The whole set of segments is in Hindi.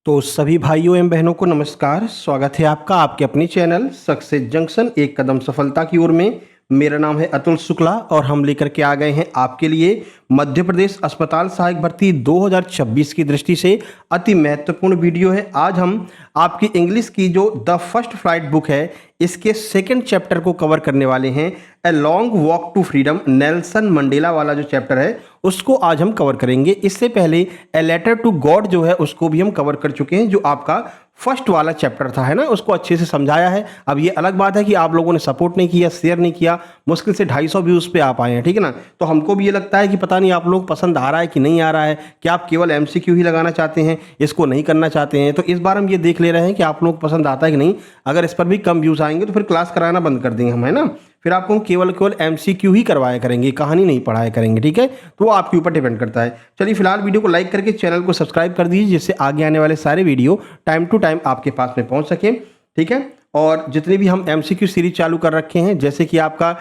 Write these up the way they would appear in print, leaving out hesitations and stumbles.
तो सभी भाइयों एवं बहनों को नमस्कार। स्वागत है आपका आपके अपनी चैनल सक्सेस जंक्शन एक कदम सफलता की ओर में। मेरा नाम है अतुल शुक्ला और हम लेकर के आ गए हैं आपके लिए मध्य प्रदेश अस्पताल सहायक भर्ती 2026 की दृष्टि से अति महत्वपूर्ण वीडियो है। आज हम आपकी इंग्लिश की जो द फर्स्ट फ्लाइट बुक है इसके सेकंड चैप्टर को कवर करने वाले हैं। A long walk to freedom, Nelson Mandela वाला जो चैप्टर है उसको आज हम कवर करेंगे। इससे पहले ए लेटर टू गॉड जो है उसको भी हम कवर कर चुके हैं, जो आपका फर्स्ट वाला चैप्टर था, है ना, उसको अच्छे से समझाया है। अब ये अलग बात है कि आप लोगों ने सपोर्ट नहीं किया, शेयर नहीं किया, मुश्किल से 250 व्यूज़ पे आप आए हैं, ठीक है ना। तो हमको भी ये लगता है कि पता नहीं आप लोग पसंद आ रहा है कि नहीं आ रहा है, कि आप केवल एमसीक्यू ही लगाना चाहते हैं, इसको नहीं करना चाहते हैं। तो इस बार हम ये देख ले रहे हैं कि आप लोग पसंद आता है कि नहीं। अगर इस पर भी कम व्यूज़ आएंगे तो फिर क्लास कराना बंद कर देंगे हम, है ना। फिर आपको हम केवल एमसीक्यू ही करवाया करेंगे, कहानी नहीं पढ़ाया करेंगे, ठीक है। तो वो आपके ऊपर डिपेंड करता है। चलिए फिलहाल वीडियो को लाइक करके चैनल को सब्सक्राइब कर दीजिए, जिससे आगे आने वाले सारे वीडियो टाइम टू टाइम आपके पास में पहुंच सके, ठीक है। और जितने भी हम एमसीक्यू सीरीज चालू कर रखे हैं, जैसे कि आपका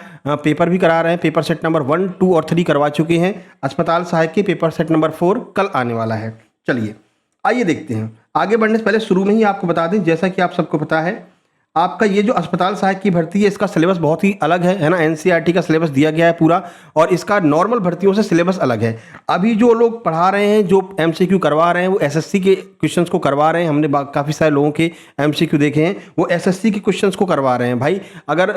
पेपर भी करा रहे हैं, पेपर सेट नंबर 1, 2 और 3 करवा चुके हैं। अस्पताल सहायक के पेपर सेट नंबर 4 कल आने वाला है। चलिए आइए देखते हैं। आगे बढ़ने से पहले शुरू में ही आपको बता दें, जैसा कि आप सबको पता है, आपका ये जो अस्पताल सहायक की भर्ती है इसका सिलेबस बहुत ही अलग है ना। एनसीईआरटी का सिलेबस दिया गया है पूरा, और इसका नॉर्मल भर्तियों से सिलेबस अलग है। अभी जो लोग पढ़ा रहे हैं, जो एमसीक्यू करवा रहे हैं, वो एसएससी के क्वेश्चंस को करवा रहे हैं। हमने काफ़ी सारे लोगों के एमसीक्यू देखे हैं, वो एसएससी के क्वेश्चंस को करवा रहे हैं। भाई अगर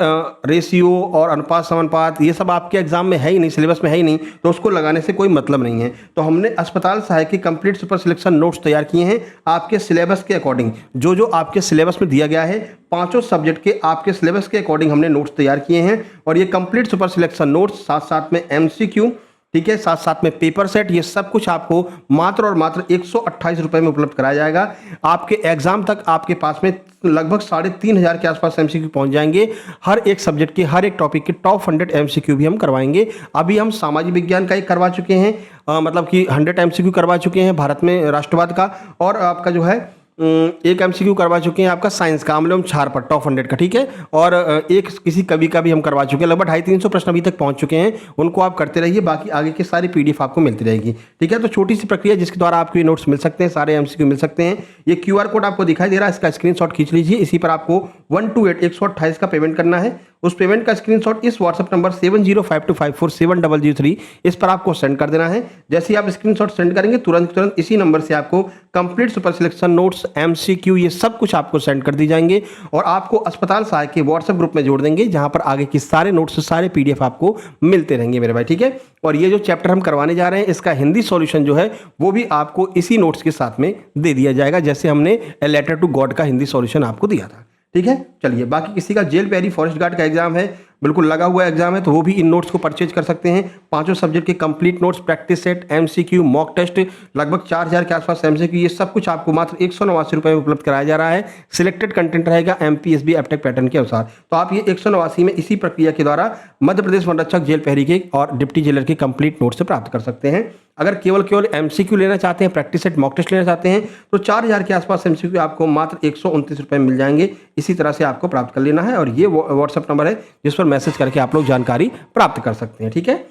रेशियो और अनुपात समानुपात ये सब आपके एग्जाम में है ही नहीं, सिलेबस में है ही नहीं, तो उसको लगाने से कोई मतलब नहीं है। तो हमने अस्पताल सहायक के कंप्लीट सुपर सिलेक्शन नोट्स तैयार किए हैं आपके सिलेबस के अकॉर्डिंग। जो आपके सिलेबस में दिया गया है, पांचों सब्जेक्ट के आपके सिलेबस के अकॉर्डिंग हमने नोट्स तैयार किए हैं। और ये कंप्लीट सुपर सिलेक्शन नोट्स, साथ साथ में एमसीक्यू, ठीक है, साथ साथ में पेपर सेट, ये सब कुछ आपको मात्र और मात्र 128 रुपये में उपलब्ध कराया जाएगा। आपके एग्जाम तक आपके पास में लगभग 3,500 के आसपास एमसीक्यू पहुंच जाएंगे। हर एक सब्जेक्ट के, हर एक टॉपिक के टॉप 100 एमसीक्यू भी हम करवाएंगे। अभी हम सामाजिक विज्ञान का एक करवा चुके हैं, मतलब कि 100 एमसीक्यू करवा चुके हैं भारत में राष्ट्रवाद का, और आपका जो है एक एमसीक्यू करवा चुके हैं आपका साइंस का, आमले छार पर टॉप 100 का, ठीक है। और एक किसी कवि का भी हम करवा चुके हैं। लगभग 250-300 प्रश्न अभी तक पहुंच चुके हैं, उनको आप करते रहिए, बाकी आगे की सारी पीडीएफ आपको मिलती रहेगी, ठीक है। तो छोटी सी प्रक्रिया जिसके द्वारा आपको ये नोट्स मिल सकते हैं, सारे एमसीक्यू मिल सकते हैं। ये क्यूआर कोड आपको दिखाई दे रहा है, इसका स्क्रीनशॉट खींच लीजिए। इसी पर आपको 128 का पेमेंट करना है। उस पेमेंट का स्क्रीनशॉट इस व्हाट्सएप नंबर 7052547003 इस पर आपको सेंड कर देना है। जैसे ही आप स्क्रीनशॉट सेंड करेंगे, तुरंत इसी नंबर से आपको complete super selection notes, MCQ, ये सब कुछ आपको सेंड कर दी जाएंगे, और आपको अस्पताल सहायक के व्हाट्सएप ग्रुप में जोड़ देंगे, जहां पर आगे के सारे नोट्स, सारे पीडीएफ आपको मिलते रहेंगे मेरे भाई, ठीक है। और ये जो चैप्टर हम करवाने जा रहे हैं, इसका हिंदी सॉल्यूशन जो है वो भी आपको इसी नोट्स के साथ में दे दिया जाएगा, जैसे हमने ए लेटर टू गॉड का हिंदी सॉल्यूशन आपको दिया था, ठीक है। चलिए, बाकी किसी का जेल पेरी फॉरेस्ट गार्ड का एग्जाम है, बिल्कुल लगा हुआ एग्जाम है, तो वो भी इन नोट्स को परचेज कर सकते हैं। पांचों सब्जेक्ट के complete notes, practice set, MCQ, mock test, लगभग 4,000 के आसपास एमसीक्यू, ये सब कुछ आपको मात्र 189 रुपये में उपलब्ध कराया जा रहा है। सिलेक्टेड कंटेंट रहेगा एमपीएसबी एप्टेक पैटर्न के अनुसार। तो आप ये 189 में इसी प्रक्रिया के द्वारा मध्य प्रदेश वन रक्षक जेल प्रहरी के और डिप्टी जेलर के कंप्लीट नोट्स से प्राप्त कर सकते हैं। अगर केवल एमसीक्यू लेना चाहते हैं, प्रैक्टिस सेट, मॉक टेस्ट लेना चाहते हैं, तो 4,000 के आसपास एमसीक्यू आपको मात्र 129 रुपये में मिल जाएंगे। इसी तरह से आपको प्राप्त कर लेना है, और ये व्हाट्सएप नंबर है जिस पर मैसेज करके आप लोग जानकारी प्राप्त कर सकते हैं, ठीक है।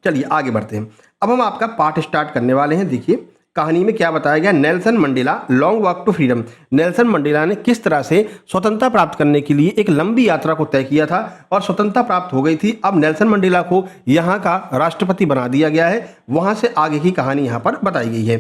चलिए आगे बढ़ते हैं। अब हम आपका पाठ स्टार्ट करने वाले हैं। देखिए कहानी में क्या बताया गया। Nelson Mandela, long walk to freedom. Nelson Mandela ने किस तरह से स्वतंत्रता प्राप्त करने के लिए एक लंबी यात्रा को तय किया था, और स्वतंत्रता प्राप्त हो गई थी। अब नेल्सन मंडेला को यहाँ का राष्ट्रपति बना दिया गया है। वहां से आगे की कहानी यहाँ पर बताई गई है।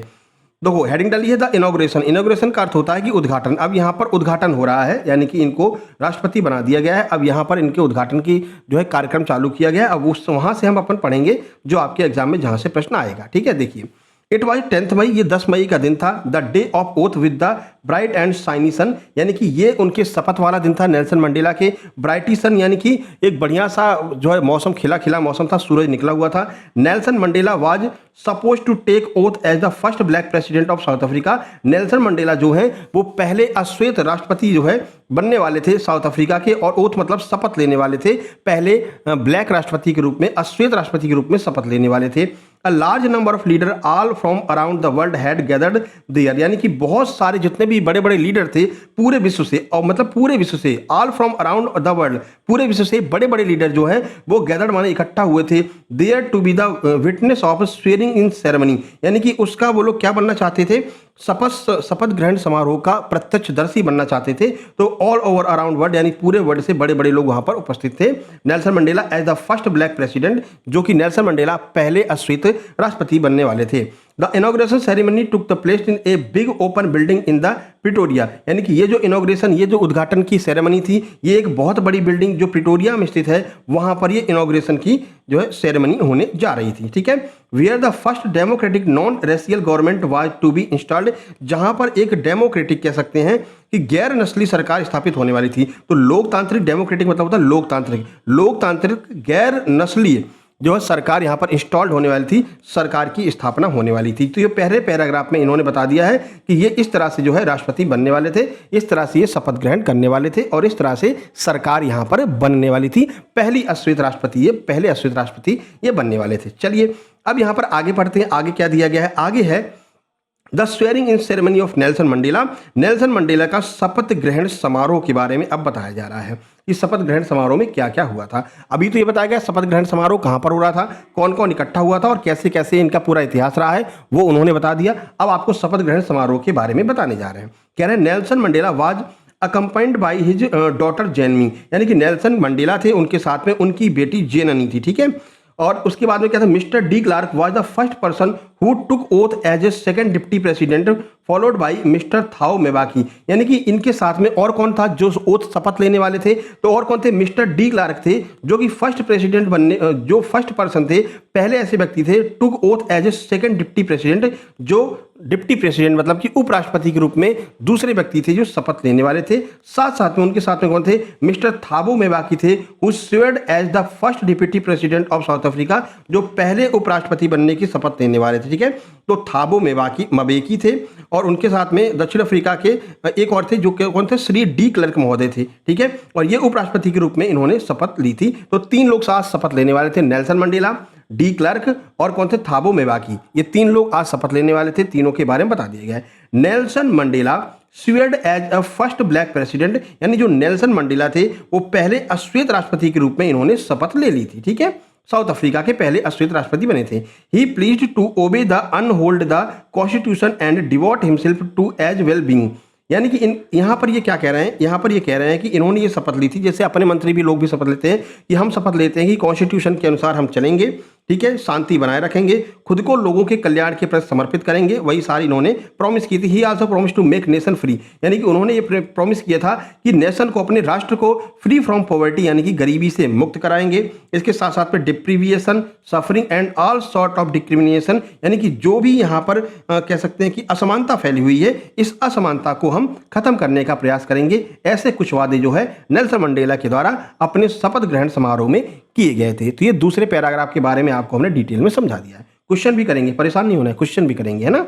देखो हेडिंग डाली है द इनॉग्रेशन। इनॉग्रेशन का अर्थ होता है कि उद्घाटन। अब यहाँ पर उद्घाटन हो रहा है, यानी कि इनको राष्ट्रपति बना दिया गया है। अब यहाँ पर इनके उद्घाटन की जो है कार्यक्रम चालू किया गया है। अब उस वहाँ से हम अपन पढ़ेंगे जो आपके एग्जाम में जहाँ से प्रश्न आएगा, ठीक है। देखिए, इट वॉज 10 मई, ये 10 मई का दिन था। The day of oath with the bright and shiny sun, यानी कि ये उनके शपथ वाला दिन था नेल्सन मंडेला के। ब्राइटी सन यानी कि एक बढ़िया सा जो है मौसम, खिला खिला मौसम था, सूरज निकला हुआ था। Nelson Mandela was suppose to take oath as the first black president of South Africa. Nelson Mandela जो है वो पहले अश्वेत राष्ट्रपति जो है बनने वाले थे साउथ अफ्रीका के, और ओथ मतलब शपथ लेने वाले थे। पहले ब्लैक राष्ट्रपति के रूप में, अश्वेत राष्ट्रपति के रूप में शपथ लेने वाले थे। A large number of leaders all from around the world had gathered there, यानी कि बहुत सारे जितने भी बड़े बड़े लीडर थे पूरे विश्व से, और मतलब पूरे विश्व से, all from around the world, पूरे विश्व से बड़े बड़े लीडर जो हैं वो गैदर्ड माने इकट्ठा हुए थे। There to be the witness of swearing in ceremony, यानी कि उसका वो लोग क्या बनना चाहते थे शपथ ग्रहण समारोह का प्रत्यक्षदर्शी बनना चाहते थे। तो ऑल ओवर अराउंड वर्ल्ड यानी पूरे वर्ल्ड से बड़े बड़े लोग वहां पर उपस्थित थे। Nelson Mandela as the first black president, जो कि नेल्सन मंडेला पहले अश्वेत राष्ट्रपति बनने वाले थे। The inauguration ceremony took the place in a big open building in the Pretoria, यानी कि ये जो इनॉग्रेशन, ये जो उद्घाटन की सेरेमनी थी, ये एक बहुत बड़ी बिल्डिंग जो प्रिटोरिया में स्थित है, वहां पर ये इनॉग्रेशन की जो है सेरेमनी होने जा रही थी। ठीक है, where the first democratic non racial government was to be installed, जहां पर एक डेमोक्रेटिक कह सकते हैं कि गैर नस्ली सरकार स्थापित होने वाली थी। तो लोकतांत्रिक, डेमोक्रेटिक मतलब होता है लोकतांत्रिक गैर नस्लीय जो है सरकार यहाँ पर इंस्टॉल्ड होने वाली थी, सरकार की स्थापना होने वाली थी। तो ये पहले पैराग्राफ में इन्होंने बता दिया है कि ये इस तरह से जो है राष्ट्रपति बनने वाले थे, इस तरह से ये शपथ ग्रहण करने वाले थे और इस तरह से सरकार यहाँ पर बनने वाली थी। पहले अश्वेत राष्ट्रपति ये बनने वाले थे। चलिए अब यहाँ पर आगे पढ़ते हैं, आगे क्या दिया गया है। आगे है the swearing in ceremony of Nelson Mandela. Nelson Mandela का शपथ ग्रहण समारोह के बारे में अब बताया जा रहा है कि शपथ ग्रहण समारोह में क्या क्या हुआ था। अभी तो ये बताया गया शपथ ग्रहण समारोह कहाँ पर हो रहा था, कौन कौन इकट्ठा हुआ था और कैसे कैसे इनका पूरा इतिहास रहा है, वो उन्होंने बता दिया। अब आपको शपथ ग्रहण समारोह के बारे में बताने जा रहे हैं। कह रहे हैं Nelson Mandela was accompanied by his daughter Zenani, यानी कि नेल्सन मंडेला थे, उनके साथ में उनकी बेटी जेननी थी। ठीक है, और उसके बाद में क्या था, Mister de Klerk was the first person who took oath as a second deputy president followed by Mister Thabo Mbeki, यानी कि इनके साथ में और कौन था जो ओथ शपथ लेने वाले थे, तो और कौन थे, मिस्टर डी क्लार्क थे जो कि फर्स्ट प्रेसिडेंट बनने, जो फर्स्ट पर्सन थे, पहले ऐसे व्यक्ति थे took oath as a second deputy president, जो डिप्टी प्रेसिडेंट मतलब कि उपराष्ट्रपति के रूप में दूसरे व्यक्ति थे जो शपथ लेने वाले थे। साथ साथ में उनके साथ में कौन थे, मिस्टर थाबो मेवाकी थे who served as the first deputy president of South Africa, जो पहले उपराष्ट्रपति बनने की शपथ लेने वाले थे। ठीक है, तो थाबो मबेकी थे और उनके साथ में दक्षिण अफ्रीका के एक और थे जो कौन थे, श्री डी क्लर्क महोदय थे। ठीक है, और ये उपराष्ट्रपति के रूप में इन्होंने शपथ ली थी। तो तीन लोग साथ शपथ लेने वाले थे, नेल्सन मंडेला, डी क्लर्क और कौन थे, थाबो मेवाकी। ये तीन लोग आज शपथ लेने वाले थे, तीनों के बारे में बता दिया गया है। Nelson Mandela sweared as a first black president, यानी जो नेल्सन मंडेला थे वो पहले अश्वेत राष्ट्रपति के रूप में इन्होंने शपथ ले ली थी। ठीक है, साउथ अफ्रीका के पहले अश्वेत राष्ट्रपति बने थे। He pleased to obey the uphold the constitution and devote himself to as well being, यानी कि यहाँ पर ये क्या कह रहे हैं, यहाँ पर ये कह रहे हैं कि इन्होंने ये शपथ ली थी, जैसे अपने मंत्री भी लोग भी शपथ लेते हैं कि हम शपथ लेते हैं कि कॉन्स्टिट्यूशन के अनुसार हम चलेंगे, ठीक है, शांति बनाए रखेंगे, खुद को लोगों के कल्याण के प्रति समर्पित करेंगे, वही सारी इन्होंने प्रॉमिस की थी। He also promise to make nation free, यानी कि उन्होंने ये प्रॉमिस किया था कि नेशन को, अपने राष्ट्र को फ्री फ्रॉम पॉवर्टी यानी कि गरीबी से मुक्त कराएंगे। इसके साथ साथ में deprivation, suffering and all sort of discrimination, यानी कि जो भी यहाँ पर कह सकते हैं कि असमानता फैली हुई है, इस असमानता को हम खत्म करने का प्रयास करेंगे। ऐसे कुछ वादे जो है नेल्सन मंडेला के द्वारा अपने शपथ ग्रहण समारोह में किए गए थे। तो ये दूसरे पैराग्राफ के बारे में आपको हमने डिटेल में समझा दिया है। क्वेश्चन भी करेंगे, परेशान नहीं होना है, क्वेश्चन भी करेंगे, है ना।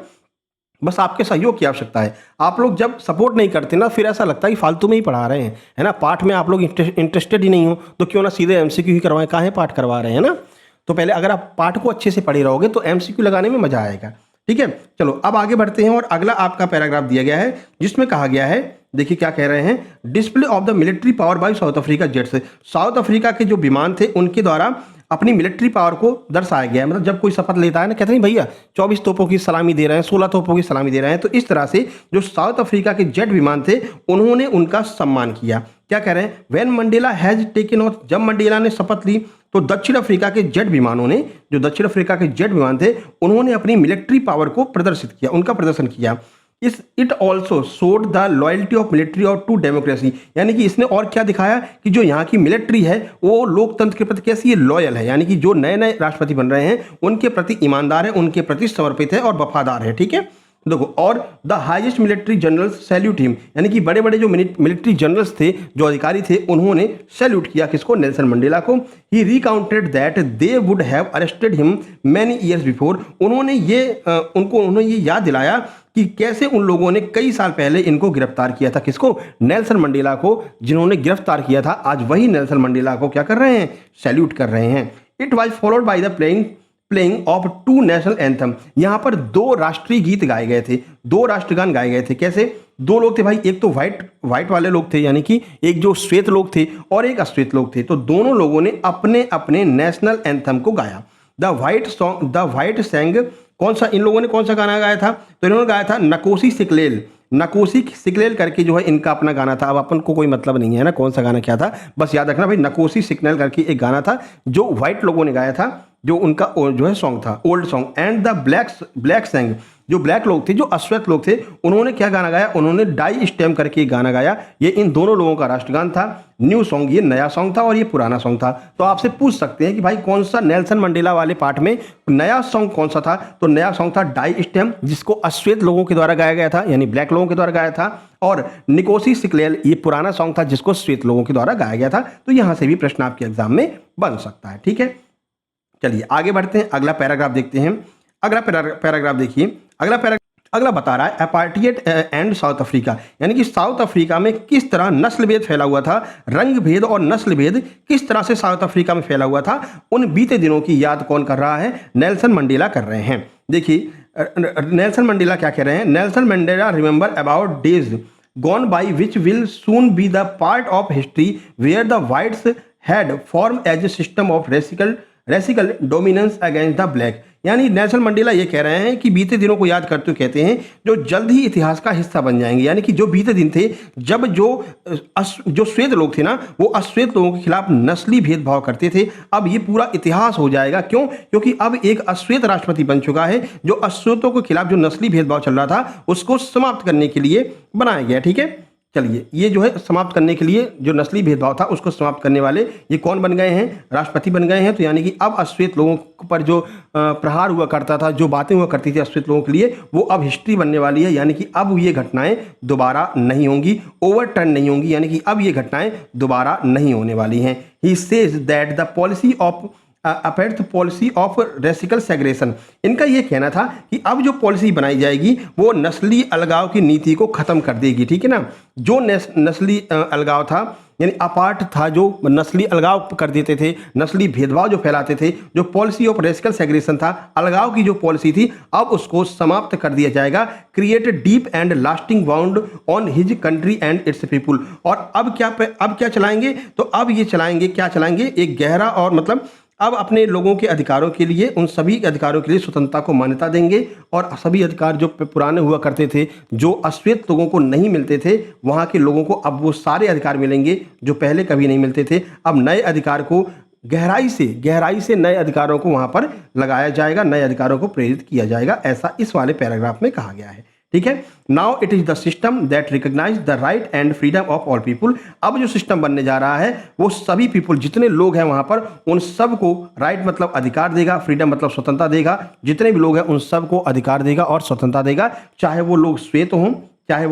बस आपके सहयोग की आवश्यकता है। आप लोग जब सपोर्ट नहीं करते ना, फिर ऐसा लगता है कि फालतू में ही पढ़ा रहे हैं, है ना। पाठ में आप लोग इंटरेस्टेड ही नहीं हो तो क्यों ना सीधे एमसीक्यू ही करवाएं, काहे पाठ करवा रहे हैं ना। तो पहले अगर आप पाठ को अच्छे से पढ़े रहोगे तो एमसीक्यू लगाने में मजा आएगा। ठीक है, चलो अब आगे बढ़ते हैं और अगला आपका पैराग्राफ दिया गया है जिसमें कहा गया है, देखिए क्या कह रहे हैं, display of the military power bye south Africa jets, south Africa के जो विमान थे उनके द्वारा अपनी मिलिट्री पावर को दर्शाया गया है। मतलब जब कोई शपथ लेता है ना, कहते नहीं भैया 24 तोपों की सलामी दे रहे हैं, 16 तोपों की सलामी दे रहे हैं, तो इस तरह से जो साउथ अफ्रीका के जेट विमान थे उन्होंने उनका सम्मान किया। क्या कह रहे हैं, when Mandela has taken auth, जब मंडेला ने शपथ ली तो दक्षिण अफ्रीका के जेट विमानों ने, जो दक्षिण अफ्रीका के जेट विमान थे, उन्होंने अपनी मिलिट्री पावर को प्रदर्शित किया, उनका प्रदर्शन किया। It also showed the loyalty of military और टू डेमोक्रेसी, यानी कि इसने और क्या दिखाया कि जो यहाँ की मिलिट्री है वो लोकतंत्र के प्रति कैसी है, लॉयल है, यानी कि जो नए नए राष्ट्रपति बन रहे हैं उनके प्रति ईमानदार है, उनके प्रति समर्पित है और वफादार है। ठीक है, देखो, और the highest military general salute him, यानी कि बड़े बड़े जो मिलिट्री जनरल्स थे, जो अधिकारी थे, उन्होंने सैल्यूट किया किसको, नेल्सन मंडेला को। He recounted that they would have arrested him many years before, उन्होंने ये याद दिलाया कि कैसे उन लोगों ने कई साल पहले इनको गिरफ्तार किया था, किसको, नेल्सन मंडेला को, जिन्होंने गिरफ्तार किया था। आज वही नेल्सन मंडेला को क्या कर रहे हैं, सैल्यूट कर रहे हैं। It was followed by the playing of two national anthem, यहाँ पर दो राष्ट्रीय गीत गाए गए थे, दो राष्ट्रगान गाए गए थे। कैसे, दो लोग थे भाई, एक तो व्हाइट वाले लोग थे, यानी कि एक जो श्वेत लोग थे और एक अश्वेत लोग थे, तो दोनों लोगों ने अपने अपने नेशनल एंथम को गाया। द व्हाइट सैंग कौन सा इन लोगों ने कौन सा गाना गाया था? तो इन्होंने गाया था नकोसी सिकलेल। नकोसी सिकलेल करके जो है इनका अपना गाना था। अब अपन को कोई मतलब नहीं है ना कौन सा गाना क्या था, बस याद रखना भाई नकोसी सिकलेल करके एक गाना था जो व्हाइट लोगों ने गाया था, जो उनका जो है सॉन्ग था, old song. And the black सैंग, जो ब्लैक लोग थे, जो अश्वेत लोग थे, उन्होंने क्या गाना गाया? उन्होंने डाई स्टेम करके एक गाना गाया। ये इन दोनों लोगों का राष्ट्रगान था। न्यू सॉन्ग, ये नया सॉन्ग था और ये पुराना सॉन्ग था। तो आपसे पूछ सकते हैं कि भाई कौन सा नेल्सन मंडेला वाले पार्ट में नया सॉन्ग कौन सा था? तो नया सॉन्ग था डाई स्टेम, जिसको अश्वेत लोगों के द्वारा गाया गया था, यानी ब्लैक लोगों के द्वारा गाया था। और निकोसी सिकलेल, ये पुराना सॉन्ग था जिसको श्वेत लोगों के द्वारा गाया गया था। तो यहां से भी प्रश्न आपके एग्जाम में बन सकता है। ठीक है, चलिए आगे बढ़ते हैं, अगला पैराग्राफ देखते हैं। अगला पैराग्राफ देखिए। अगला बता रहा है अपार्टिएट एंड साउथ अफ्रीका, यानी कि साउथ अफ्रीका में किस तरह नस्ल भेद फैला हुआ था, रंग भेद और नस्ल भेद किस तरह से साउथ अफ्रीका में फैला हुआ था। उन बीते दिनों की याद कौन कर रहा है? नेल्सन मंडेला कर रहे हैं। देखिए नेल्सन मंडेला क्या कह रहे हैं? Nelson Mandela remember about days gone by which will soon be the part of history where the whites had form as a system of racial dominance against the black. यानी नेल्सन मंडेला ये कह रहे हैं कि बीते दिनों को याद करते हुए कहते हैं जो जल्द ही इतिहास का हिस्सा बन जाएंगे। यानी कि जो बीते दिन थे जब जो श्वेत लोग थे ना, वो अश्वेत लोगों के खिलाफ नस्ली भेदभाव करते थे, अब ये पूरा इतिहास हो जाएगा। क्यों? क्योंकि अब एक अश्वेत राष्ट्रपति बन चुका है जो अश्वेतों के खिलाफ जो नस्ली भेदभाव चल रहा था उसको समाप्त करने के लिए बनाया गया। ठीक है, चलिए ये जो है समाप्त करने के लिए, जो नस्ली भेदभाव था उसको समाप्त करने वाले ये कौन बन गए हैं? राष्ट्रपति बन गए हैं। तो यानी कि अब अश्वेत लोगों पर जो प्रहार हुआ करता था, जो बातें हुआ करती थी अश्वेत लोगों के लिए, वो अब हिस्ट्री बनने वाली है। यानी कि अब ये घटनाएं दोबारा नहीं होंगी, ओवरटर्न नहीं होंगी, यानी कि अब ये घटनाएं दोबारा नहीं होने वाली हैं। He says that the policy of apartheid policy of racial segregation, इनका यह कहना था कि अब जो पॉलिसी बनाई जाएगी वो नस्ली अलगाव की नीति को खत्म कर देगी। ठीक है ना, जो नस्ली अलगाव था, यानी अपार्ट था, जो नस्ली अलगाव कर देते थे, नस्ली भेदभाव जो फैलाते थे, जो पॉलिसी ऑफ रेसिकल सेग्रेशन था, अलगाव की जो पॉलिसी थी, अब उसको समाप्त कर दिया जाएगा। Create deep and lasting bound on his country and it's people. और अब क्या चलाएंगे? तो अब ये चलाएंगे, क्या चलाएंगे? एक गहरा और मतलब अब अपने लोगों के अधिकारों के लिए, उन सभी अधिकारों के लिए स्वतंत्रता को मान्यता देंगे। और सभी अधिकार जो पुराने हुआ करते थे, जो अश्वेत लोगों को नहीं मिलते थे, वहाँ के लोगों को अब वो सारे अधिकार मिलेंगे जो पहले कभी नहीं मिलते थे। अब नए अधिकार को गहराई से नए अधिकारों को वहाँ पर लगाया जाएगा, नए अधिकारों को प्रेरित किया जाएगा, ऐसा इस वाले पैराग्राफ में कहा गया है। ठीक है, now it is the system that recognize the right and freedom of all people. अब जो सिस्टम बनने जा रहा है वो सभी पीपुल, जितने लोग हैं वहां पर, उन सब को राइट मतलब अधिकार देगा, फ्रीडम मतलब स्वतंत्रता देगा। जितने भी लोग हैं उन सब को अधिकार देगा और स्वतंत्रता देगा, चाहे वो लोग श्वेत हों, चाहे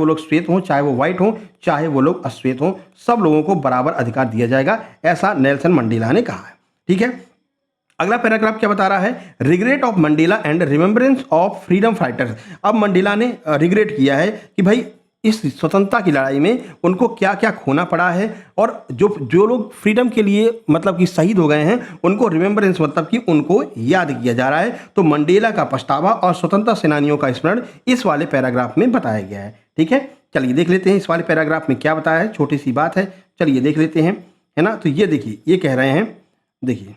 वो व्हाइट हों, चाहे वो लोग अश्वेत हों, सब लोगों को बराबर अधिकार दिया जाएगा, ऐसा नेल्सन मंडेला ने कहा है। ठीक है, अगला पैराग्राफ क्या बता रहा है? Regret of Mandela and remembrance of freedom fighters. अब मंडेला ने रिग्रेट किया है कि भाई इस स्वतंत्रता की लड़ाई में उनको क्या क्या खोना पड़ा है, और जो लोग फ्रीडम के लिए मतलब कि शहीद हो गए हैं उनको रिमेम्बरेंस मतलब कि उनको याद किया जा रहा है। तो मंडेला का पछतावा और स्वतंत्रता सेनानियों का स्मरण इस वाले पैराग्राफ में बताया गया है। ठीक है, चलिए देख लेते हैं इस वाले पैराग्राफ में क्या बताया है। छोटी सी बात है, चलिए देख लेते हैं, है ना। तो ये देखिए, ये कह रहे हैं, देखिए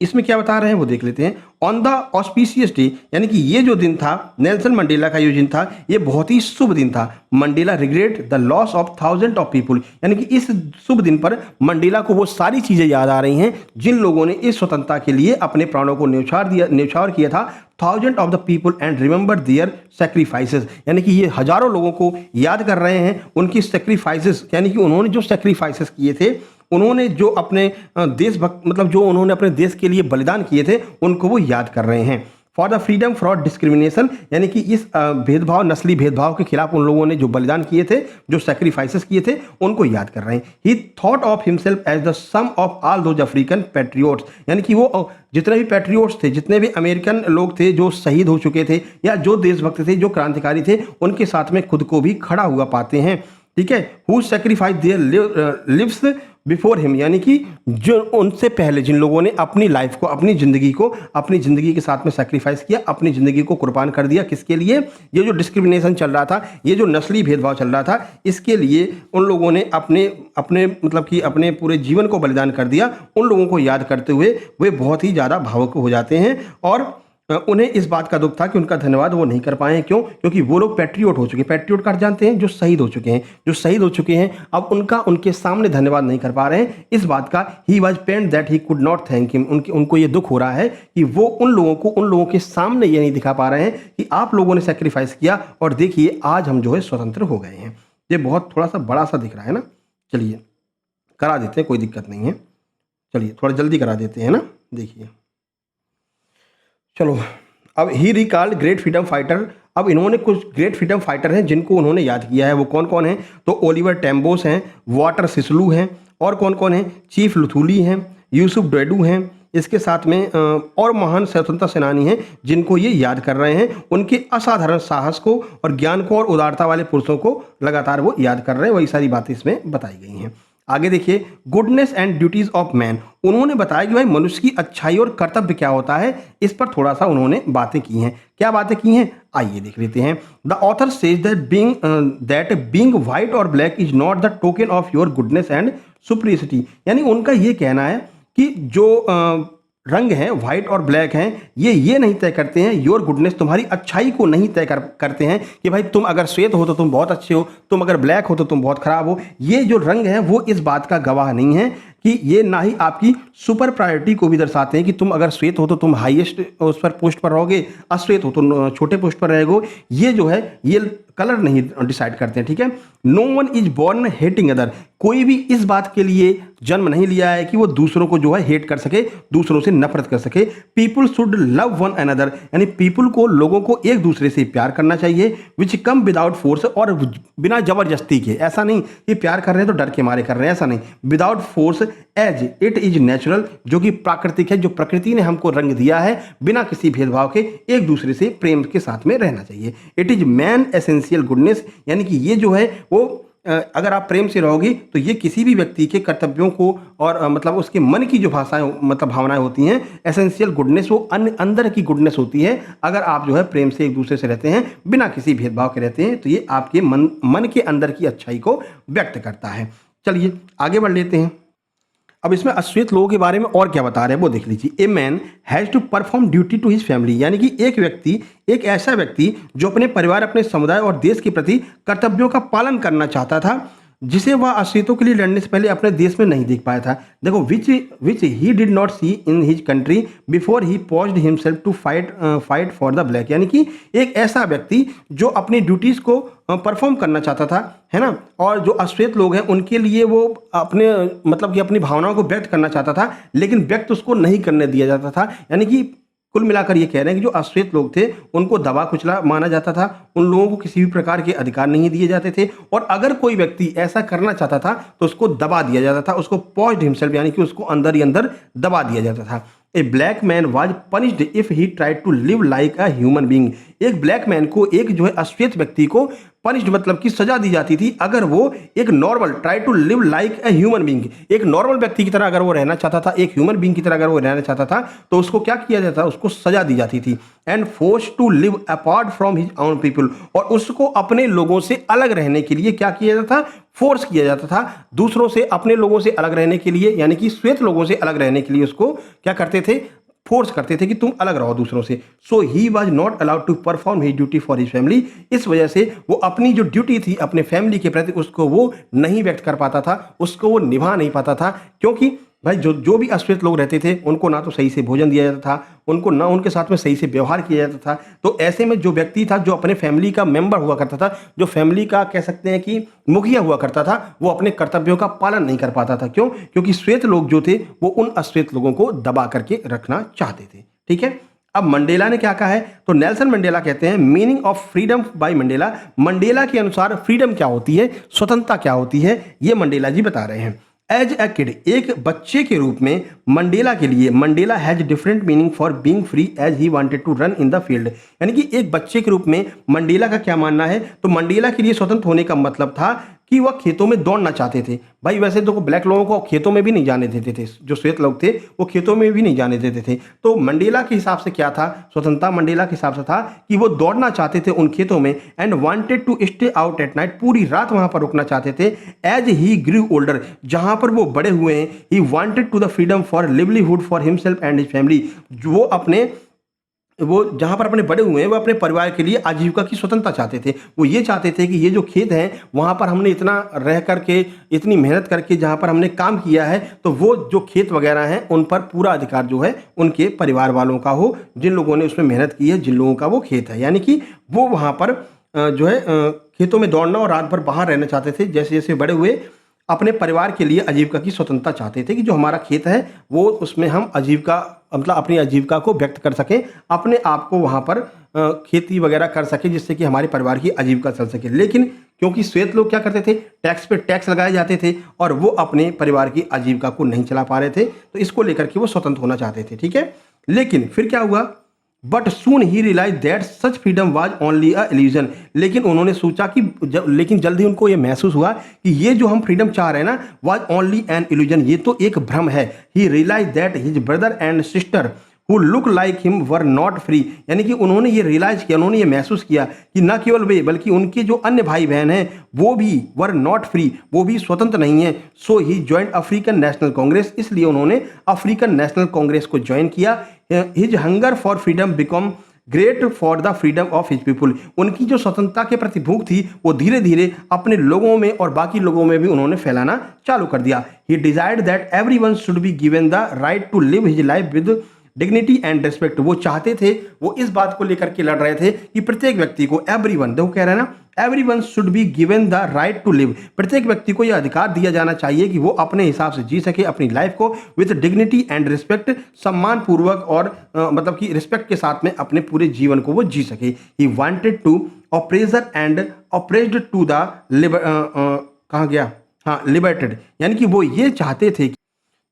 इसमें क्या बता रहे हैं वो देख लेते हैं। ऑन द ऑस्पिशियस डे, यानी कि ये जो दिन था, नेल्सन मंडेला का ये दिन था, ये बहुत ही शुभ दिन था। Mandela regret the loss of thousand of people, यानी कि इस शुभ दिन पर मंडेला को वो सारी चीजें याद आ रही हैं जिन लोगों ने इस स्वतंत्रता के लिए अपने प्राणों को न्यौछावर किया था। Thousand of the people and remember their sacrifices, यानी कि ये हजारों लोगों को याद कर रहे हैं उनकी सेक्रीफाइसेस, यानी कि उन्होंने जो सेक्रीफाइसेस किए थे, उन्होंने जो अपने देशभक्त मतलब जो उन्होंने अपने देश के लिए बलिदान किए थे, उनको वो याद कर रहे हैं। For the freedom from discrimination, यानी कि इस भेदभाव, नस्ली भेदभाव के खिलाफ उन लोगों ने जो बलिदान किए थे, जो सेक्रीफाइसेस किए थे, उनको याद कर रहे हैं। He thought of himself as the sum of all those African patriots, यानी कि वो जितने भी पैट्रियोट्स थे, जितने भी अमेरिकन लोग थे जो शहीद हो चुके थे या जो देशभक्त थे, जो क्रांतिकारी थे, उनके साथ में खुद को भी खड़ा हुआ पाते हैं। ठीक है, who sacrifice their lives before him, यानी कि जो उनसे पहले जिन लोगों ने अपनी लाइफ को, अपनी ज़िंदगी के साथ में सेक्रीफाइस किया, अपनी ज़िंदगी को कुर्बान कर दिया। किसके लिए? ये जो डिस्क्रिमिनेशन चल रहा था, ये जो नस्ली भेदभाव चल रहा था, इसके लिए उन लोगों ने अपने मतलब कि अपने पूरे जीवन को बलिदान कर दिया। उन लोगों को याद करते हुए वे बहुत ही ज़्यादा भावुक हो जाते हैं और उन्हें इस बात का दुख था कि उनका धन्यवाद वो नहीं कर पाए हैं। क्यों? क्योंकि वो लोग पैट्रियट हो चुके हैं। पैट्रियट का अर्थ जानते हैं? जो शहीद हो चुके हैं। जो शहीद हो चुके हैं अब उनका उनके सामने धन्यवाद नहीं कर पा रहे हैं। इस बात का he was pained that he could not thank him. उनको ये दुख हो रहा है कि वो उन लोगों के सामने ये नहीं दिखा पा रहे हैं कि आप लोगों ने सेक्रीफाइस किया और देखिए आज हम जो है स्वतंत्र हो गए हैं। ये बहुत थोड़ा सा बड़ा सा दिख रहा है ना। चलिए करा देते हैं, कोई दिक्कत नहीं है। चलिए थोड़ा जल्दी करा देते हैं ना। देखिए चलो, अब ही रिकॉल्ड ग्रेट फ्रीडम फाइटर। अब इन्होंने कुछ ग्रेट फ्रीडम फाइटर हैं जिनको उन्होंने याद किया है। वो कौन कौन हैं? तो ओलिवर टेम्बोस हैं, वाटर सिसलू हैं, और कौन कौन हैं? चीफ लुथुली हैं, यूसुफ डेडू हैं, इसके साथ में और महान स्वतंत्रता सेनानी हैं जिनको ये याद कर रहे हैं। उनके असाधारण साहस को और ज्ञान को और उदारता वाले पुरुषों को लगातार वो याद कर रहे हैं। वही सारी बातें इसमें बताई गई हैं। आगे देखिए, goodness and duties of man. उन्होंने बताया कि भाई मनुष्य की अच्छाई और कर्तव्य क्या होता है। इस पर थोड़ा सा उन्होंने बातें की हैं। क्या बातें की हैं आइए देख लेते हैं। The author says that being white और black is not the token of your goodness and superiority. यानी उनका ये कहना है कि जो रंग हैं व्हाइट और ब्लैक हैं ये नहीं तय करते हैं योर गुडनेस, तुम्हारी अच्छाई को नहीं तय करते हैं कि भाई तुम अगर श्वेत हो तो तुम बहुत अच्छे हो, तुम अगर ब्लैक हो तो तुम बहुत खराब हो। ये जो रंग है वो इस बात का गवाह नहीं है कि ये ना ही आपकी सुपर प्रायोरिटी को भी दर्शाते हैं कि तुम अगर श्वेत हो तो तुम हाईएस्ट उस पर पोस्ट पर रहोगे, अश्वेत हो तो छोटे पोस्ट पर रहेगो। ये जो है ये कलर नहीं डिसाइड करते हैं। ठीक है, no one is born hating other. कोई भी इस बात के लिए जन्म नहीं लिया है कि वो दूसरों को जो है हेट कर सके, दूसरों से नफरत कर सके। People should love one another, यानी पीपुल को, लोगों को एक दूसरे से प्यार करना चाहिए। विच कम विदाउट फोर्स, और बिना जबरदस्ती के। ऐसा नहीं कि प्यार कर रहे हैं तो डर के मारे कर रहे हैं, ऐसा नहीं। Without force as it is natural, जो कि प्राकृतिक है, जो प्रकृति ने हमको रंग दिया है, बिना किसी भेदभाव के एक दूसरे से प्रेम के साथ में रहना चाहिए। It is man essential goodness, यानी कि ये जो है वो अगर आप प्रेम से रहोगे तो ये किसी भी व्यक्ति के कर्तव्यों को और मतलब उसके मन की जो भाषाएं मतलब भावनाएं होती हैं, एसेंशियल गुडनेस वो अंदर की गुडनेस होती है। अगर आप जो है प्रेम से एक दूसरे से रहते हैं, बिना किसी भेदभाव के रहते हैं, तो ये आपके मन के अंदर की अच्छाई को व्यक्त करता है। चलिए आगे बढ़ लेते हैं। अब इसमें अश्वेत लोगों के बारे में और क्या बता रहे हैं वो देख लीजिए। A man has to perform duty to his family, यानी कि एक ऐसा व्यक्ति जो अपने परिवार, अपने समुदाय और देश के प्रति कर्तव्यों का पालन करना चाहता था, जिसे वह अश्वेतों के लिए लड़ने से पहले अपने देश में नहीं देख पाया था। देखो, which he did not see in his country before he posed himself to fight for the black, यानी कि एक ऐसा व्यक्ति जो अपनी ड्यूटीज़ को परफॉर्म करना चाहता था, है ना, और जो अश्वेत लोग हैं उनके लिए वो अपने मतलब कि अपनी भावनाओं को व्यक्त करना चाहता था, लेकिन व्यक्त उसको नहीं करने दिया जाता था। यानी कि कुल मिलाकर ये कह रहे हैं कि जो अश्वेत लोग थे उनको दबा कुचला माना जाता था, उन लोगों को किसी भी प्रकार के अधिकार नहीं दिए जाते थे, और अगर कोई व्यक्ति ऐसा करना चाहता था तो उसको दबा दिया जाता था, उसको पॉज्ड हिमसेल्फ, यानी कि उसको अंदर ही अंदर दबा दिया जाता था। A black man was punished if he tried to live like a human being. एक ब्लैक मैन को, एक जो है अश्वेत व्यक्ति को पनिश्ड मतलब कि सजा दी जाती थी अगर वो एक normal try to live like a human being, एक नॉर्मल व्यक्ति की तरह अगर वो रहना चाहता था, एक ह्यूमन बीइंग की तरह अगर वो रहना चाहता था, तो उसको क्या किया जाता था, उसको सजा दी जाती थी। And force to live apart from his own people, और उसको अपने लोगों से अलग रहने के लिए क्या किया जाता था, फोर्स किया जाता था। दूसरों से, अपने लोगों से अलग रहने के लिए, यानी कि श्वेत लोगों से अलग रहने के लिए उसको क्या करते थे, फोर्स करते थे कि तुम अलग रहो दूसरों से। So he was not allowed to perform his duty for his family. इस वजह से वो अपनी जो ड्यूटी थी अपने फैमिली के प्रति उसको वो नहीं व्यक्त कर पाता था, उसको वो निभा नहीं पाता था, क्योंकि भाई जो भी अश्वेत लोग रहते थे उनको ना तो सही से भोजन दिया जाता था, उनको ना उनके साथ में सही से व्यवहार किया जाता था। तो ऐसे में जो व्यक्ति था, जो अपने फैमिली का मेंबर हुआ करता था, जो फैमिली का कह सकते हैं कि मुखिया हुआ करता था, वो अपने कर्तव्यों का पालन नहीं कर पाता था। क्यों? क्योंकि श्वेत लोग जो थे वो उन अश्वेत लोगों को दबा करके रखना चाहते थे। ठीक है, अब मंडेला ने क्या कहा है, तो नेल्सन मंडेला कहते हैं meaning of freedom bye Mandela. Mandela के अनुसार फ्रीडम क्या होती है, स्वतंत्रता क्या होती है, ये मंडेला जी बता रहे हैं। एज ए किड, एक बच्चे के रूप में मंडेला के लिए, Mandela has different meaning for being free as he wanted to run in the field. यानी कि एक बच्चे के रूप में मंडेला का क्या मानना है, तो मंडेला के लिए स्वतंत्र होने का मतलब था कि वह खेतों में दौड़ना चाहते थे। भाई वैसे तो ब्लैक लोगों को खेतों में भी नहीं जाने देते थे, जो श्वेत लोग थे वो खेतों में भी नहीं जाने देते थे। तो मंडेला के हिसाब से क्या था, स्वतंत्रता मंडेला के हिसाब से था कि वो दौड़ना चाहते थे उन खेतों में, and wanted to stay out at night, पूरी रात वहां पर रुकना चाहते थे। एज ही ग्रू ओल्डर, जहां पर वो बड़े हुए हैं, he wanted to the freedom for livelihood for himself and his family, वो अपने वो जहाँ पर अपने बड़े हुए हैं, वो अपने परिवार के लिए आजीविका की स्वतंत्रता चाहते थे। वो ये चाहते थे कि ये जो खेत हैं, वहाँ पर हमने इतना रह करके, इतनी मेहनत करके जहाँ पर हमने काम किया है, तो वो जो खेत वगैरह हैं, उन पर पूरा अधिकार जो है, उनके परिवार वालों का हो, जिन लोगों ने उसमें मेहनत की है, जिन लोगों का वो खेत है। यानी कि वो वहाँ पर जो है खेतों में दौड़ना और रात भर बाहर रहना चाहते थे। जैसे-जैसे बड़े हुए, अपने परिवार के लिए आजीविका की स्वतंत्रता चाहते थे कि जो हमारा खेत है, वो उसमें हम आजीविका मतलब अपनी आजीविका को व्यक्त कर सकें, अपने आप को वहाँ पर खेती वगैरह कर सकें, जिससे कि हमारे परिवार की आजीविका चल सके। लेकिन क्योंकि श्वेत लोग क्या करते थे, टैक्स पे टैक्स लगाए जाते थे और वो अपने परिवार की आजीविका को नहीं चला पा रहे थे, तो इसको लेकर के वो स्वतंत्र होना चाहते थे, ठीक है। लेकिन फिर क्या हुआ, but soon he realise that such freedom was only a illusion. लेकिन उन्होंने सोचा कि लेकिन जल्द ही उनको ये महसूस हुआ कि ये जो हम फ्रीडम चाह रहे हैं ना, वाज ओनली एन इल्यूजन, ये तो एक भ्रम है। He realise that his brother and sister who look like him were not free. यानी कि उन्होंने ये रियलाइज किया, उन्होंने ये महसूस किया कि न केवल वे बल्कि उनके जो अन्य भाई बहन हैं, वो भी वर नॉट फ्री, वो भी स्वतंत्र नहीं है। सो ही ज्वाइंट अफ्रीकन नेशनल कांग्रेस, इसलिए उन्होंने अफ्रीकन नेशनल कांग्रेस को ज्वाइन किया। His hunger for freedom become great for the freedom of his people. उनकी जो स्वतंत्रता के प्रति भूख थी, वो धीरे धीरे अपने लोगों में और बाकी लोगों में भी उन्होंने फैलाना चालू कर दिया। He desired that everyone should be given the right to live his life with dignity and respect. वो चाहते थे, वो इस बात को लेकर के लड़ रहे थे कि प्रत्येक व्यक्ति को, एवरीवन, देखो कह रहे हैं ना, everyone should be given the right to live, प्रत्येक व्यक्ति को यह अधिकार दिया जाना चाहिए कि वो अपने हिसाब से जी सके अपनी लाइफ को विद डिग्निटी एंड रिस्पेक्ट, सम्मान पूर्वक और मतलब कि रिस्पेक्ट के साथ में अपने पूरे जीवन को वो जी सके। He wanted to oppressor and oppressed to the कहाँ गया, हाँ, लिबर्टेड। यानी कि वो ये चाहते थे,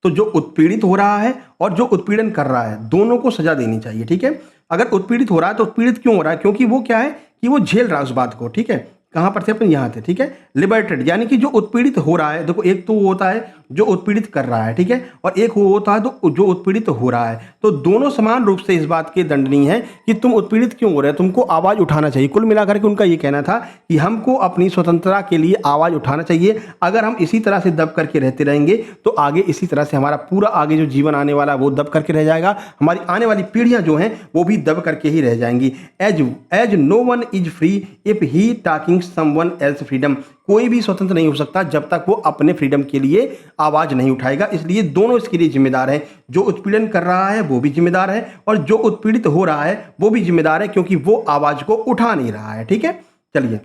तो जो उत्पीड़ित हो रहा है और जो उत्पीड़न कर रहा है, दोनों को सजा देनी चाहिए, ठीक है। अगर उत्पीड़ित हो रहा है तो उत्पीड़ित क्यों हो रहा है, क्योंकि वो क्या है कि वो झेल रहा है उस बात को, ठीक है। कहाँ पर थे अपन, यहाँ थे, ठीक है। लिबर्टेड यानी कि जो उत्पीड़ित हो रहा है, देखो एक तो वो होता है जो उत्पीड़ित कर रहा है, ठीक है, और एक वो होता है तो जो उत्पीड़ित हो रहा है, तो दोनों समान रूप से इस बात के दंडनीय है कि तुम उत्पीड़ित क्यों हो रहे हो, तुमको आवाज उठाना चाहिए। कुल मिलाकर के उनका ये कहना था कि हमको अपनी स्वतंत्रता के लिए आवाज उठाना चाहिए। अगर हम इसी तरह से दब करके रहते रहेंगे तो आगे इसी तरह से हमारा पूरा आगे जो जीवन आने वाला है वो दब करके रह जाएगा, हमारी आने वाली पीढ़ियां जो हैं वो भी दब करके ही रह जाएंगी। As no one is free if he talking someone else freedom. कोई भी स्वतंत्र नहीं हो सकता जब तक वो अपने फ्रीडम के लिए आवाज नहीं उठाएगा। इसलिए दोनों इसके लिए जिम्मेदार हैं, जो उत्पीड़न कर रहा है वो भी जिम्मेदार है और जो उत्पीड़ित हो रहा है वो भी जिम्मेदार है, क्योंकि वो आवाज को उठा नहीं रहा है, ठीक है। चलिए,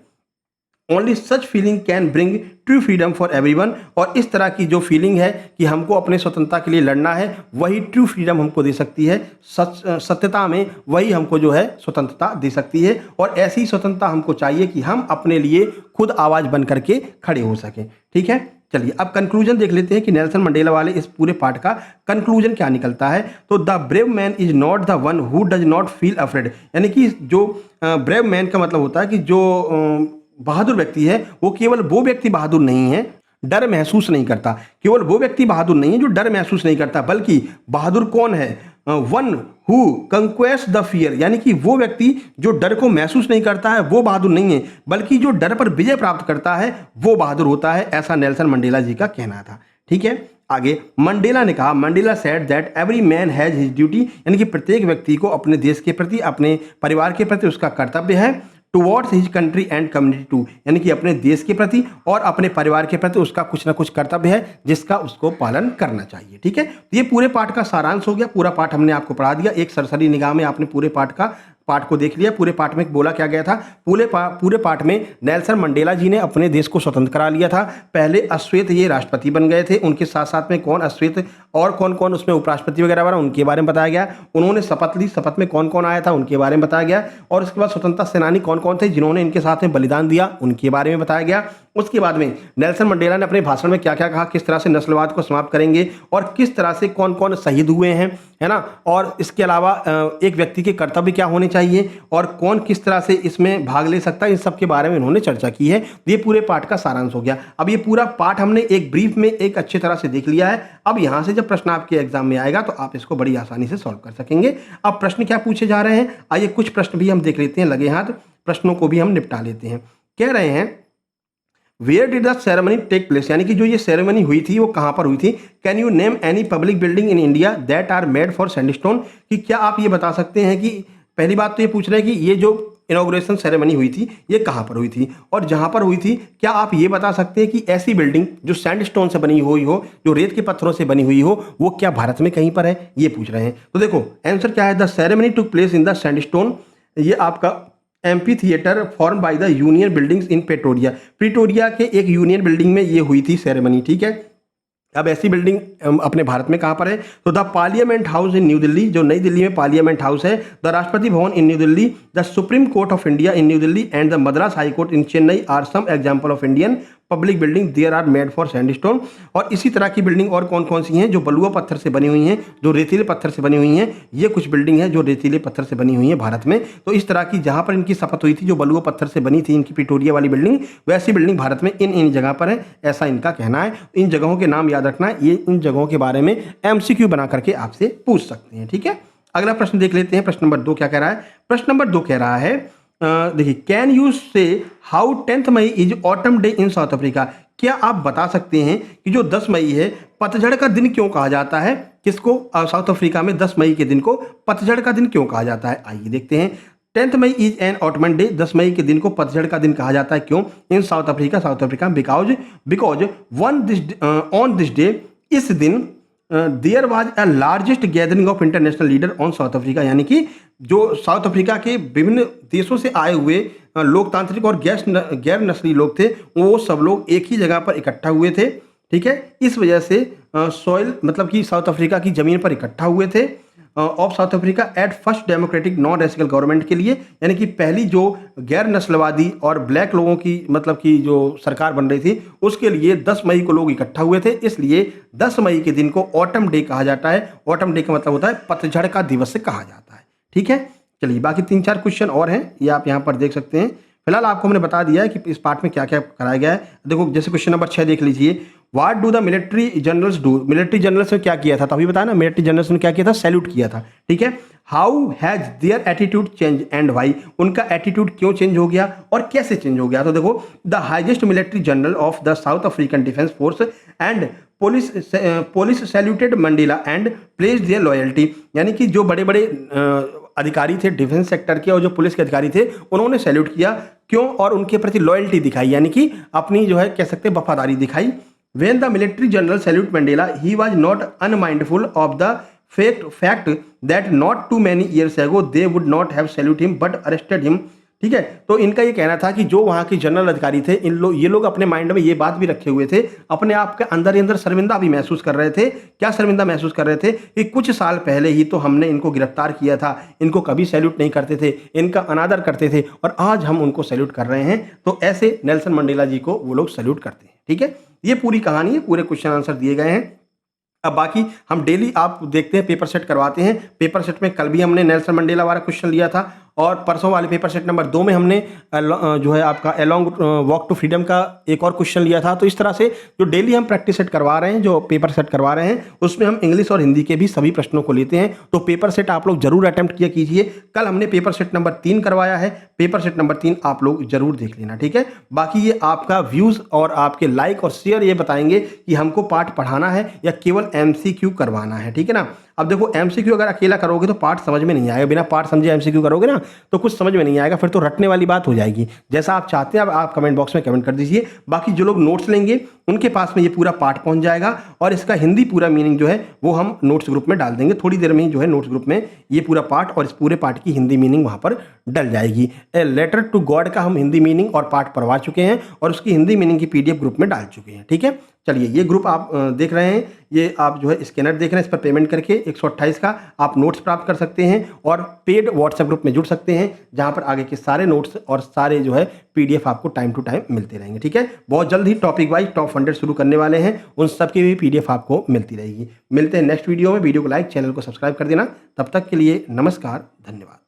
only such feeling can bring true freedom for everyone. और इस तरह की जो फीलिंग है कि हमको अपने स्वतंत्रता के लिए लड़ना है, वही ट्रू फ्रीडम हमको दे सकती है। सत्यता में वही हमको जो है स्वतंत्रता दे सकती है, और ऐसी स्वतंत्रता हमको चाहिए कि हम अपने लिए खुद आवाज बन करके खड़े हो सकें, ठीक है। चलिए अब कंक्लूजन देख लेते हैं कि नेल्सन मंडेला वाले इस पूरे पार्ट का कंक्लूजन क्या निकलता है। तो the brave man is not the one who does not feel afraid. यानी कि जो ब्रेव मैन का मतलब होता है कि जो बहादुर व्यक्ति है, वो केवल वो व्यक्ति बहादुर नहीं है, डर महसूस नहीं करता। केवल वो व्यक्ति बहादुर नहीं है जो डर महसूस नहीं करता, बल्कि बहादुर कौन है, one who conquest the fear. यानी कि वो व्यक्ति जो डर को महसूस नहीं करता है वो बहादुर नहीं है, बल्कि जो डर पर विजय प्राप्त करता है वो बहादुर होता है। ऐसा नेल्सन मंडेला जी का कहना था, ठीक है। आगे मंडेला ने कहा, Mandela said that every man has his duty. यानी कि प्रत्येक व्यक्ति को अपने देश के प्रति, अपने परिवार के प्रति उसका कर्तव्य है। Towards his country and community too. यानी कि अपने देश के प्रति और अपने परिवार के प्रति उसका कुछ ना कुछ कर्तव्य है जिसका उसको पालन करना चाहिए, ठीक है। तो ये पूरे पाठ का सारांश हो गया। पूरा पाठ हमने आपको पढ़ा दिया, एक सरसरी निगाह में आपने पूरे पाठ को देख लिया। पूरे पाठ में बोला क्या गया था, पूरे पाठ में नेल्सन मंडेला जी ने अपने देश को स्वतंत्र करा लिया था। पहले अश्वेत ये राष्ट्रपति बन गए थे, उनके साथ साथ में कौन अश्वेत और कौन कौन उसमें उपराष्ट्रपति वगैरह बना उनके बारे में बताया गया। उन्होंने शपथ ली, शपथ में कौन कौन आया था उनके बारे में बताया गया। और उसके बाद स्वतंत्रता सेनानी कौन कौन थे जिन्होंने इनके साथ में बलिदान दिया उनके बारे में बताया गया। उसके बाद में नेल्सन मंडेला ने अपने भाषण में क्या क्या कहा, किस तरह से नस्लवाद को समाप्त करेंगे और किस तरह से कौन कौन शहीद हुए हैं, है ना। और इसके अलावा एक व्यक्ति के कर्तव्य क्या होने चाहिए और कौन किस तरह से इसमें भाग ले सकता है, इन सब के बारे में इन्होंने चर्चा की है। ये पूरे पाठ का सारांश हो गया। अब ये पूरा पाठ हमने एक ब्रीफ में एक अच्छी तरह से देख लिया है। अब यहाँ से जब प्रश्न आपके एग्जाम में आएगा तो आप इसको बड़ी आसानी से सॉल्व कर सकेंगे। अब प्रश्न क्या पूछे जा रहे हैं, आइए कुछ प्रश्न भी हम देख लेते हैं, लगे हाथ प्रश्नों को भी हम निपटा लेते हैं। कह रहे हैं where did the ceremony take place. यानी कि जो ये सेरेमनी हुई थी वो कहाँ पर हुई थी। Can you name any public building in India that are made for sandstone. कि क्या आप ये बता सकते हैं कि पहली बात तो ये पूछ रहे हैं कि ये जो इनॉग्रेशन सेरेमनी हुई थी ये कहाँ पर हुई थी, और जहाँ पर हुई थी क्या आप ये बता सकते हैं कि ऐसी बिल्डिंग जो सैंडस्टोन से बनी हुई हो, जो रेत के पत्थरों से बनी हुई हो, वो क्या भारत में कहीं पर है, ये पूछ रहे हैं। तो देखो आंसर क्या है, the ceremony took place in the sandstone, ये आपका amphi theatre form by the union buildings in Pretoria के एक यूनियन बिल्डिंग में ये हुई थी सेरेमनी, ठीक है। अब ऐसी बिल्डिंग अपने भारत में कहाँ पर है, तो the parliament house in New Delhi, जो नई दिल्ली में पार्लियामेंट हाउस है, the Rashtrapati Bhavan in New Delhi, the Supreme Court of India in New Delhi and the Madras High Court in Chennai are some example of Indian public building there are made for sandstone. और इसी तरह की बिल्डिंग और कौन कौन सी हैं जो बलुआ पत्थर से बनी हुई हैं, जो रेतीले पत्थर से बनी हुई हैं, ये कुछ बिल्डिंग है जो रेतीले पत्थर से बनी हुई हैं भारत में। तो इस तरह की जहाँ पर इनकी शपथ हुई थी जो बलुआ पत्थर से बनी थी इनकी प्रिटोरिया वाली बिल्डिंग, वैसी बिल्डिंग भारत में इन जगह पर है, ऐसा इनका कहना है। इन जगहों के नाम याद रखना, ये इन जगहों के बारे में MCQ बना करके आपसे पूछ सकते हैं, ठीक है। अगला प्रश्न देख लेते हैं, प्रश्न नंबर 2 क्या कह रहा है। प्रश्न नंबर 2 कह रहा है देखिए, can you say how 10th May is autumn day in South Africa, क्या आप बता सकते हैं कि जो 10 मई है पतझड़ का दिन क्यों कहा जाता है, किसको साउथ अफ्रीका में 10 मई के दिन को पतझड़ का दिन क्यों कहा जाता है, आइए देखते हैं। 10th May is an autumn day, 10 मई के दिन को पतझड़ का दिन कहा जाता है, क्यों, in South Africa because on this day, इस दिन there was a largest gathering of international leader on South Africa, यानी कि जो साउथ अफ्रीका के विभिन्न देशों से आए हुए लोकतांत्रिक और गैर नस्ली लोग थे, वो सब लोग एक ही जगह पर इकट्ठा हुए थे, ठीक है। इस वजह से सॉइल मतलब कि साउथ अफ्रीका की ज़मीन पर इकट्ठा हुए थे of South Africa at first democratic non racial government के लिए, यानी कि पहली जो गैर नस्लवादी और ब्लैक लोगों की मतलब कि जो सरकार बन रही थी उसके लिए 10 मई को लोग इकट्ठा हुए थे, इसलिए 10 मई के दिन को ऑटम डे कहा जाता है। ऑटम डे का मतलब होता है पतझड़ का दिवस से कहा जाता है, ठीक है। चलिए बाकी 3-4 क्वेश्चन और हैं, ये आप यहाँ पर देख सकते हैं। फिलहाल आपको हमने बता दिया है कि इस पार्ट में क्या क्या कराया गया है। देखो जैसे क्वेश्चन नंबर 6 देख लीजिए, what do the military generals do, military generals ने क्या किया था, तभी बताया ना, मिलिट्री जनरल्स ने क्या किया था, सैल्यूट किया था, ठीक है। How has their attitude change and why, उनका एटीट्यूड क्यों चेंज हो गया और कैसे चेंज हो गया, तो देखो the highest military general of the South African defence force and police saluted Mandela and placed their loyalty, यानी कि जो बड़े बड़े अधिकारी थे डिफेंस सेक्टर के और जो पुलिस के अधिकारी थे उन्होंने सैल्यूट किया, क्यों, और उनके प्रति लॉयल्टी दिखाई, यानी कि अपनी जो है कह सकते हैं वफादारी दिखाई। When the military general salute Mandela, he was not unmindful of the fact that not too many years ago they would not have saluted him but arrested him, ठीक है। तो इनका ये कहना था कि जो वहाँ के जनरल अधिकारी थे ये लोग अपने माइंड में ये बात भी रखे हुए थे, अपने आप के अंदर ही अंदर शर्मिंदा भी महसूस कर रहे थे। क्या शर्मिंदा महसूस कर रहे थे कि कुछ साल पहले ही तो हमने इनको गिरफ्तार किया था, इनको कभी सैल्यूट नहीं करते थे, इनका अनादर करते थे, और आज हम उनको सैल्यूट कर रहे हैं। तो ऐसे नेल्सन मंडेला जी को वो लोग सैल्यूट करते हैं, ठीक है। ये पूरी कहानी है, पूरे क्वेश्चन आंसर दिए गए हैं। अब बाकी हम डेली आप देखते हैं पेपर सेट करवाते हैं। पेपर सेट में कल भी हमने नेल्सन मंडेला वाला क्वेश्चन लिया था और परसों वाले पेपर सेट नंबर 2 में हमने जो है आपका अलोंग वॉक टू फ्रीडम का एक और क्वेश्चन लिया था। तो इस तरह से जो डेली हम प्रैक्टिस सेट करवा रहे हैं, जो पेपर सेट करवा रहे हैं, उसमें हम इंग्लिश और हिंदी के भी सभी प्रश्नों को लेते हैं। तो पेपर सेट आप लोग जरूर अटेम्प्ट किया कीजिए। कल हमने पेपर सेट नंबर 3 करवाया है, पेपर सेट नंबर 3 आप लोग जरूर देख लेना, ठीक है। बाकी ये आपका व्यूज़ और आपके लाइक और शेयर ये बताएंगे कि हमको पाठ पढ़ाना है या केवल MCQ करवाना है, ठीक है ना। अब देखो MCQ अगर अकेला करोगे तो पाठ समझ में नहीं आएगा, बिना पाठ समझे MCQ करोगे ना तो कुछ समझ में नहीं आएगा, फिर तो रटने वाली बात हो जाएगी। जैसा आप चाहते हैं अब आप कमेंट बॉक्स में कमेंट कर दीजिए। बाकी जो लोग नोट्स लेंगे उनके पास में ये पूरा पाठ पहुंच जाएगा और इसका हिंदी पूरा मीनिंग जो है वो हम नोट्स ग्रुप में डाल देंगे। थोड़ी देर में ही जो है नोट्स ग्रुप में ये पूरा पाठ और इस पूरे पाठ की हिंदी मीनिंग वहाँ पर डल जाएगी। ए लेटर टू गॉड का हम हिंदी मीनिंग और पाठ पढ़वा चुके हैं और उसकी हिंदी मीनिंग की PDF ग्रुप में डाल चुके हैं, ठीक है। चलिए ये ग्रुप आप देख रहे हैं, ये आप जो है स्कैनर देख रहे हैं, इस पर पेमेंट करके 128 का आप नोट्स प्राप्त कर सकते हैं और पेड व्हाट्सएप ग्रुप में जुड़ सकते हैं जहां पर आगे के सारे नोट्स और सारे जो है PDF आपको टाइम टू टाइम मिलते रहेंगे, ठीक है। बहुत जल्द ही टॉपिक वाइज टॉप 100 शुरू करने वाले हैं, उन सब की भी PDF आपको मिलती रहेगी। मिलते हैं नेक्स्ट वीडियो में। वीडियो को लाइक, चैनल को सब्सक्राइब कर देना। तब तक के लिए नमस्कार, धन्यवाद।